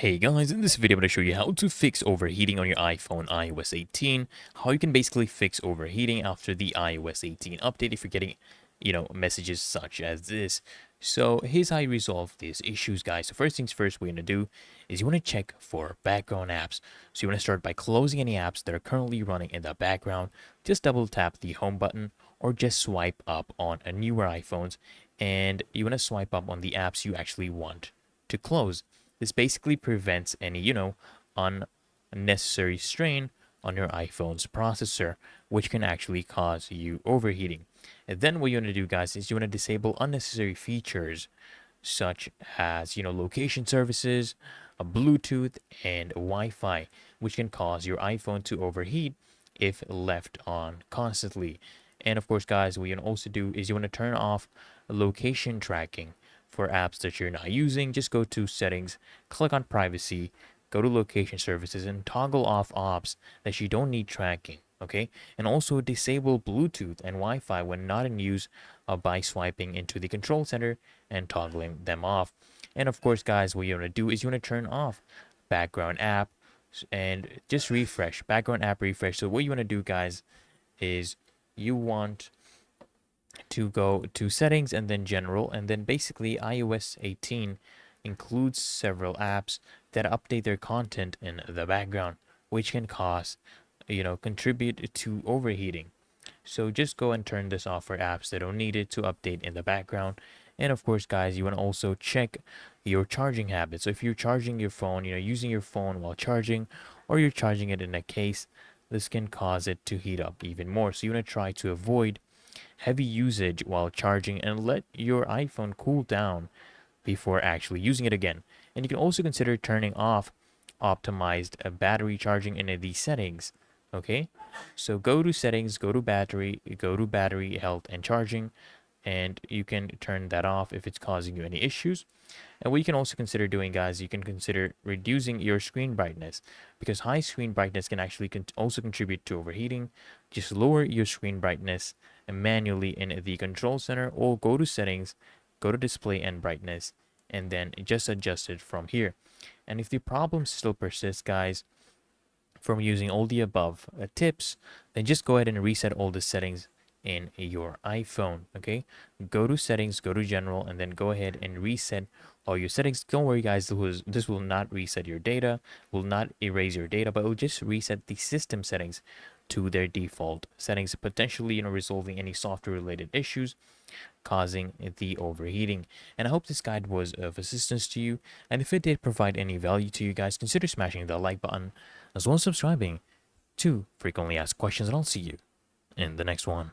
Hey guys, in this video I'm going to show you how to fix overheating on your iPhone iOS 18, how you can basically fix overheating after the iOS 18 update if you're getting, messages such as this. So here's how you resolve these issues, guys. So first things first, what you're going to do is you want to check for background apps. So you want to start by closing any apps that are currently running in the background. Just double tap the home button or just swipe up on a newer iPhones, and you want to swipe up on the apps you actually want to close. This basically prevents any, unnecessary strain on your iPhone's processor, which can actually cause you overheating. And then what you want to do, guys, is you want to disable unnecessary features such as, location services, a Bluetooth, and Wi-Fi, which can cause your iPhone to overheat if left on constantly. And of course, guys, what you can also do is you want to turn off location tracking for apps that you're not using. Just go to settings, click on privacy, go to location services, and toggle off apps that you don't need tracking. Okay, and also disable Bluetooth and Wi-Fi when not in use by swiping into the control center and toggling them off. And of course, guys, what you want to do is you want to turn off background app and just refresh background app refresh. So what you want to do, guys, is you want to go to settings and then general, and then basically iOS 18 includes several apps that update their content in the background, which can cause, contribute to overheating. So just go and turn this off for apps that don't need it to update in the background. And of course, guys, you want to also check your charging habits. So if you're charging your phone, using your phone while charging, or you're charging it in a case, this can cause it to heat up even more. So you want to try to avoid heavy usage while charging and let your iPhone cool down before actually using it again. And you can also consider turning off optimized battery charging in the settings. Okay, so go to settings, go to battery health and charging, and you can turn that off if it's causing you any issues. And what you can also consider doing, guys, you can consider reducing your screen brightness, because high screen brightness can actually also contribute to overheating. Just lower your screen brightness manually in the control center, or go to settings, go to display and brightness, and then just adjust it from here. And if the problem still persists, guys, from using all the above tips, then just go ahead and reset all the settings in your iPhone. Okay, go to settings, go to general, and then go ahead and reset all your settings. Don't worry, guys, this will not reset your data, will not erase your data, but it will just reset the system settings to their default settings, potentially resolving any software related issues causing the overheating. And I hope this guide was of assistance to you, and if it did provide any value to you guys, consider smashing the like button as well as subscribing to frequently asked questions, and I'll see you in the next one.